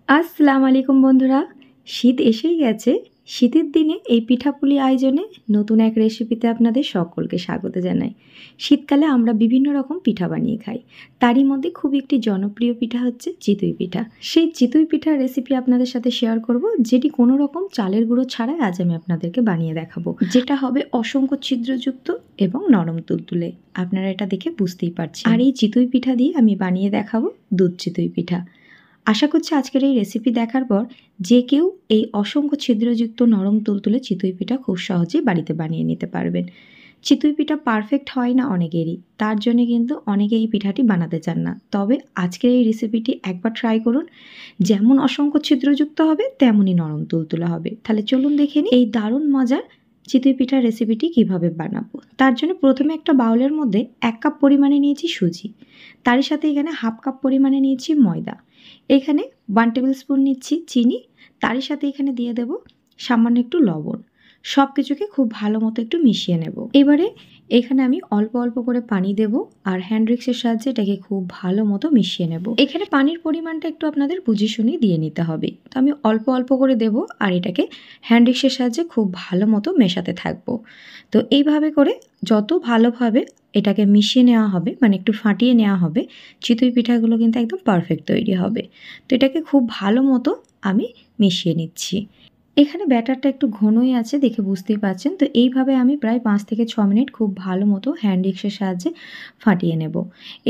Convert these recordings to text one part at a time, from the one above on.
আসসালামু আলাইকুম বন্ধুরা। শীত এসেই গেছে। শীতের দিনে এই পিঠাপুলি আয়োজনে নতুন এক রেসিপিতে আপনাদের সকলকে স্বাগত জানাই। শীতকালে আমরা বিভিন্ন রকম পিঠা বানিয়ে খাই। তারই মধ্যে খুবই একটি জনপ্রিয় পিঠা হচ্ছে চিতই পিঠা। সেই চিতই পিঠার রেসিপি আপনাদের সাথে শেয়ার করব, যেটি কোনো রকম চালের গুঁড়ো ছাড়াই আজ আমি আপনাদেরকে বানিয়ে দেখাবো। যেটা হবে অসংখ্য ছিদ্রযুক্ত এবং নরম তুলতুলে। আপনারা এটা দেখে বুঝতেই পারছেন। আর এই চিতই পিঠা দিয়ে আমি বানিয়ে দেখাবো দুধ চিতই পিঠা। আশা করছি আজকের এই রেসিপি দেখার পর যে কেউ এই অসংখ্য ছিদ্রযুক্ত নরম তুলতুলে চিতই পিঠা খুব সহজেই বাড়িতে বানিয়ে নিতে পারবেন। চিতই পিঠা পারফেক্ট হয় না অনেকেরই, তার জন্য কিন্তু অনেকে এই পিঠাটি বানাতে চান না। তবে আজকের এই রেসিপিটি একবার ট্রাই করুন। যেমন অসংখ্য ছিদ্রযুক্ত হবে তেমনই নরম তুলতুলে হবে। তাহলে চলুন দেখে নিই এই দারুণ মজার চিতই পিঠার রেসিপিটি কিভাবে বানাবো। তার জন্য প্রথমে একটা বাউলের মধ্যে 1 কাপ পরিমাণে নিয়েছি সুজি, তার সাথে এখানে 1/2 কাপ পরিমাণে নিয়েছি ময়দা, এখানে 1 টেবিল স্পুন নিচ্ছি চিনি, তারই সাথে এখানে দিয়ে দেব সামান্য একটু লবণ। সব কিছুকে খুব ভালো মতো একটু মিশিয়ে নেব। এবারে এখানে আমি অল্প অল্প করে পানি দেব আর হ্যান্ড রিক্সের সাহায্যে এটাকে খুব ভালো মতো মিশিয়ে নেব। এখানে পানির পরিমাণটা একটু আপনাদের বুঝে শুনে দিয়ে নিতে হবে। তো আমি অল্প অল্প করে দেব আর এটাকে হ্যান্ড রিক্সের সাহায্যে খুব ভালো মতো মেশাতে থাকবো। তো এইভাবে করে যত ভালোভাবে এটাকে মিশিয়ে নেওয়া হবে, মানে একটু ফাটিয়ে নেওয়া হবে, চিতই পিঠাগুলো কিন্তু একদম পারফেক্ট তৈরি হবে। তো এটাকে খুব ভালো মতো আমি মিশিয়ে নিচ্ছি। এখানে ব্যাটারটা একটু ঘনই আছে দেখে বুঝতেই পারছেন। তো এইভাবে আমি প্রায় 5 থেকে 6 মিনিট খুব ভালো মতো হ্যান্ড উইক্সের সাহায্যে ফাটিয়ে নেব।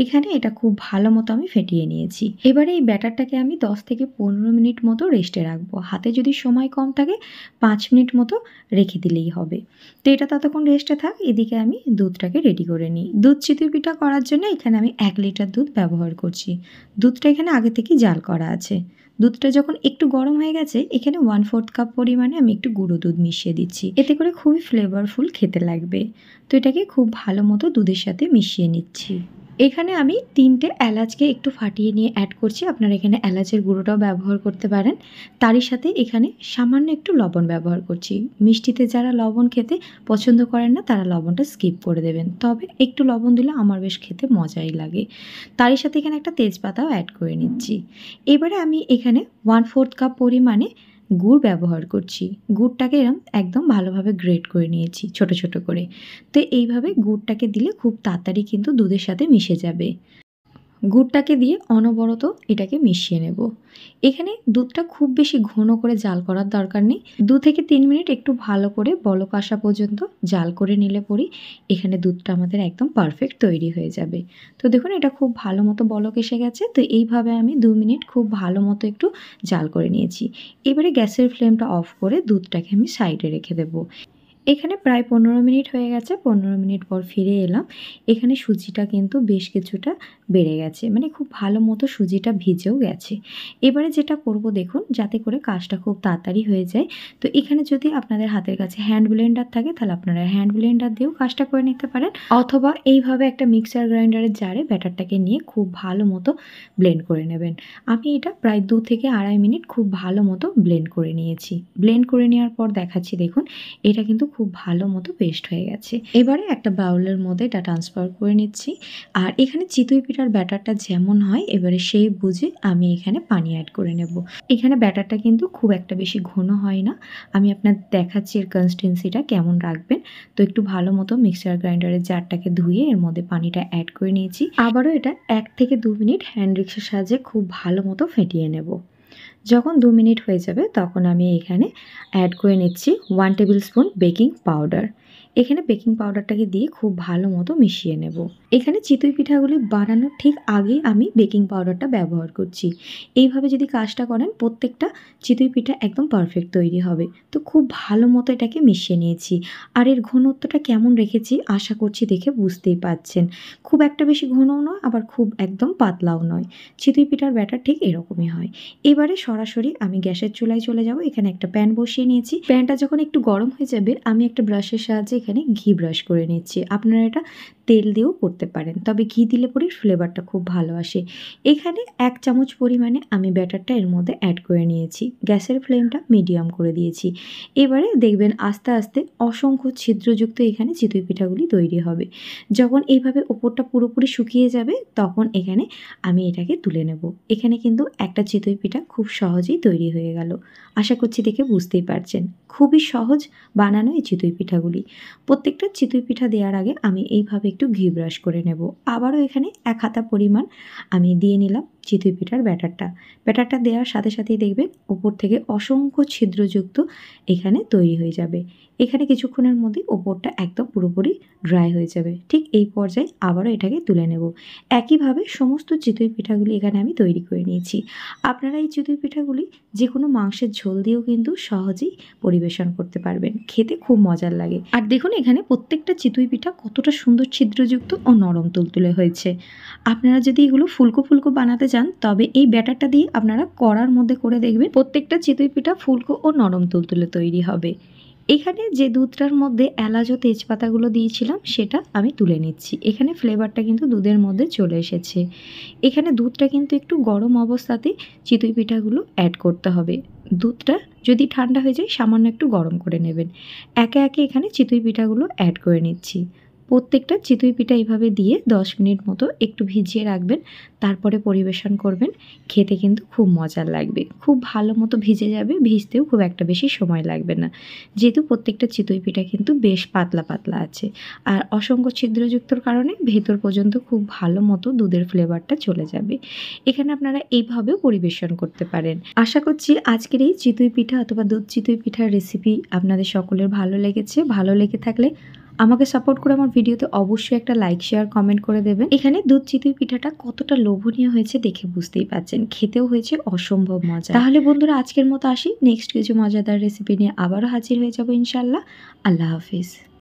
এখানে এটা খুব ভালো মতো আমি ফেটিয়ে নিয়েছি। এবারে এই ব্যাটারটাকে আমি 10 থেকে 15 মিনিট মতো রেস্টে রাখবো। হাতে যদি সময় কম থাকে 5 মিনিট মতো রেখে দিলেই হবে। তো এটা ততক্ষণ রেস্টে থাক, এদিকে আমি দুধটাকে রেডি করে নিই। দুধ চিতই পিঠা করার জন্য এখানে আমি 1 লিটার দুধ ব্যবহার করছি। দুধটা এখানে আগে থেকেই জাল করা আছে। দুধটা যখন একটু গরম হয়ে গেছে এখানে 1/4 কাপ পরিমাণে আমি একটু গুঁড়ো দুধ মিশিয়ে দিচ্ছি। এতে করে খুবই ফ্লেভারফুল খেতে লাগবে। তো এটাকে খুব ভালো মতো দুধের সাথে মিশিয়ে নিচ্ছি। এখানে আমি 3টে এলাচকে একটু ফাটিয়ে নিয়ে অ্যাড করছি। আপনারা এখানে এলাচের গুঁড়োটাও ব্যবহার করতে পারেন। তারই সাথে এখানে সামান্য একটু লবণ ব্যবহার করছি। মিষ্টিতে যারা লবণ খেতে পছন্দ করেন না তারা লবণটা স্কিপ করে দেবেন। তবে একটু লবণ দিলে আমার বেশ খেতে মজাই লাগে। তারই সাথে এখানে একটা তেজপাতাও অ্যাড করে নিচ্ছি। এবারে আমি এখানে 1/4 কাপ পরিমাণে গুড় ব্যবহার করছি। গুড়টাকে একদম ভালোভাবে গ্রেট করে নিয়েছি ছোট ছোট করে। তো এইভাবে গুড়টাকে দিলে খুব তাড়াতাড়ি কিন্তু দুধের সাথে মিশে যাবে। গুড়টাকে দিয়ে অনবরত এটাকে মিশিয়ে নেব। এখানে দুধটা খুব বেশি ঘন করে জাল করার দরকার নেই। 2 থেকে 3 মিনিট একটু ভালো করে বলক আসা পর্যন্ত জাল করে নিলে পরেই এখানে দুধটা আমাদের একদম পারফেক্ট তৈরি হয়ে যাবে। তো দেখুন এটা খুব ভালো মতো বলক এসে গেছে। তো এইভাবে আমি 2 মিনিট খুব ভালো মতো একটু জাল করে নিয়েছি। এবারে গ্যাসের ফ্লেমটা অফ করে দুধটাকে আমি সাইডে রেখে দেবো। এখানে প্রায় 15 মিনিট হয়ে গেছে। 15 মিনিট পর ফিরে এলাম। এখানে সুজিটা কিন্তু বেশ কিছুটা বেড়ে গেছে, মানে খুব ভালো মতো সুজিটা ভিজেও গেছে। এবারে যেটা করব দেখুন, যাতে করে কাজটা খুব তাড়াতাড়ি হয়ে যায়। তো এখানে যদি আপনাদের হাতের কাছে হ্যান্ড ব্লেন্ডার থাকে তাহলে আপনারা হ্যান্ড ব্লেন্ডার দিয়েও কাজটা করে নিতে পারেন, অথবা এইভাবে একটা মিক্সার গ্রাইন্ডারের জারে ব্যাটারটাকে নিয়ে খুব ভালো মতো ব্লেন্ড করে নেবেন। আমি এটা প্রায় 2 থেকে 2.5 মিনিট খুব ভালো মতো ব্লেন্ড করে নিয়েছি। ব্লেন্ড করে নেওয়ার পর দেখাচ্ছি দেখুন, এটা কিন্তু খুব ভালো মতো পেস্ট হয়ে গেছে। এবারে একটা বাউলের মধ্যে এটা ট্রান্সফার করে নিচ্ছি। আর এখানে চিতই পিঠার ব্যাটারটা যেমন হয় এবারে সেই বুঝে আমি এখানে পানি অ্যাড করে নেব। এখানে ব্যাটারটা কিন্তু খুব একটা বেশি ঘন হয় না। আমি আপনাদের দেখাচ্ছি এর কনসিস্টেন্সিটা কেমন রাখবেন। তো একটু ভালো মতো মিক্সার গ্রাইন্ডারের জারটাকে ধুয়ে এর মধ্যে পানিটা অ্যাড করে নিয়েছি। আবারও এটা 1 থেকে 2 মিনিট হ্যান্ড রিক্সের সাহায্যে খুব ভালো মতো ফেটিয়ে নেব। যখন 2 মিনিট হয়ে যাবে তখন আমি এখানে অ্যাড করে নিচ্ছি 1 টেবিল স্পুন বেকিং পাউডার। এখানে বেকিং পাউডারটাকে দিয়ে খুব ভালো মতো মিশিয়ে নেব। এখানে চিতই পিঠাগুলি বানানোর ঠিক আগে আমি বেকিং পাউডারটা ব্যবহার করছি। এইভাবে যদি কাজটা করেন প্রত্যেকটা চিতই পিঠা একদম পারফেক্ট তৈরি হবে। তো খুব ভালো মতো এটাকে মিশিয়ে নিয়েছি। আর এর ঘনত্বটা কেমন রেখেছি আশা করছি দেখে বুঝতেই পারছেন। খুব একটা বেশি ঘনও নয়, আবার খুব একদম পাতলাও নয়। চিতই পিঠার ব্যাটার ঠিক এরকমই হয়। এবারে সরাসরি আমি গ্যাসের চুলায় চলে যাব। এখানে একটা প্যান বসিয়ে নিয়েছি। প্যানটা যখন একটু গরম হয়ে যাবে আমি একটা ব্রাশের সাহায্যে এখানে ঘি ব্রাশ করে নিচ্ছি। আপনারা এটা তেল দিয়েও করতে পারেন, তবে ঘি দিলে পরে ফ্লেভারটা খুব ভালো আসে। এখানে 1 চামচ পরিমাণে আমি ব্যাটারটা এর মধ্যে অ্যাড করে নিয়েছি। গ্যাসের ফ্লেমটা মিডিয়াম করে দিয়েছি। এবারে দেখবেন আস্তে আস্তে অসংখ্য ছিদ্রযুক্ত এখানে চিতই পিঠাগুলি তৈরি হবে। যখন এইভাবে ওপরটা পুরোপুরি শুকিয়ে যাবে তখন এখানে আমি এটাকে তুলে নেব। এখানে কিন্তু একটা চিতই পিঠা খুব সহজেই তৈরি হয়ে গেল। আশা করছি দেখে বুঝতেই পারছেন। খুবই সহজ বানানো এই চিতই পিঠাগুলি। প্রত্যেকটা চিতই পিঠা দেওয়ার আগে আমি এইভাবে একটু ঘি ব্রাশ করে নেব। আবারও এখানে 1 হাতা পরিমাণ আমি দিয়ে নিলাম চিতই পিঠার ব্যাটারটা। ব্যাটারটা দেওয়ার সাথে সাথেই দেখবেন উপর থেকে অসংখ্য ছিদ্রযুক্ত এখানে তৈরি হয়ে যাবে। এখানে কিছুক্ষণের মধ্যেই ওপরটা একদম পুরোপুরি ড্রাই হয়ে যাবে। ঠিক এই পর্যায়ে আবারও এটাকে তুলে নেব। একইভাবে সমস্ত চিতই পিঠাগুলি এখানে আমি তৈরি করে নিয়েছি। আপনারা এই চিতই পিঠাগুলি যে কোনো মাংসের ঝোল দিয়েও কিন্তু সহজেই পরিবেশন করতে পারবেন। খেতে খুব মজার লাগে। আর দেখুন এখানে প্রত্যেকটা চিতই পিঠা কতটা সুন্দর ছিদ্রযুক্ত ও নরম তুলতুলে হয়েছে। আপনারা যদি এগুলো ফুলকো ফুলকো বানাতে চান তবে এই ব্যাটারটা দিয়ে আপনারা কড়ার মধ্যে করে দেখবেন প্রত্যেকটা চিতই পিঠা ফুলকো ও নরম তুলতুলে তৈরি হবে। এখানে যে দুধটার মধ্যে এলাচ ও তেজপাতাগুলো দিয়েছিলাম সেটা আমি তুলে নিচ্ছি। এখানে ফ্লেভারটা কিন্তু দুধের মধ্যে চলে এসেছে। এখানে দুধটা কিন্তু একটু গরম অবস্থাতেই চিতই পিঠাগুলো অ্যাড করতে হবে। দুধটা যদি ঠান্ডা হয়ে যায় সামান্য একটু গরম করে নেবেন। একে একে এখানে চিতই পিঠাগুলো অ্যাড করে নিচ্ছি। প্রত্যেকটা চিতই পিঠা এভাবে দিয়ে 10 মিনিট মতো একটু ভিজিয়ে রাখবেন, তারপরে পরিবেশন করবেন। খেতে কিন্তু খুব মজার লাগবে। খুব ভালো মতো ভিজে যাবে, ভিজতেও খুব একটা বেশি সময় লাগবে না। যেহেতু প্রত্যেকটা চিতই পিঠা কিন্তু বেশ পাতলা পাতলা আছে আর অসংখ্য ছিদ্রযুক্তর কারণে ভেতর পর্যন্ত খুব ভালো মতো দুধের ফ্লেভারটা চলে যাবে। এখানে আপনারা এইভাবেও পরিবেশন করতে পারেন। আশা করছি আজকের এই চিতই পিঠা অথবা দুধ চিতই পিঠার রেসিপি আপনাদের সকলের ভালো লেগেছে। ভালো লেগে থাকলে আমাকে সাপোর্ট করে আমার ভিডিওতে অবশ্যই একটা লাইক শেয়ার কমেন্ট করে দেবেন। এখানে দুধ চিতই পিঠাটা কতটা লোভনীয় হয়েছে দেখে বুঝতেই পারছেন। খেতেও হয়েছে অসম্ভব মজা। তাহলে বন্ধুরা আজকের মতো আসি, নেক্সট কিছু মজাদার রেসিপি নিয়ে আবারও হাজির হয়ে যাব ইনশাল্লাহ। আল্লাহ হাফিজ।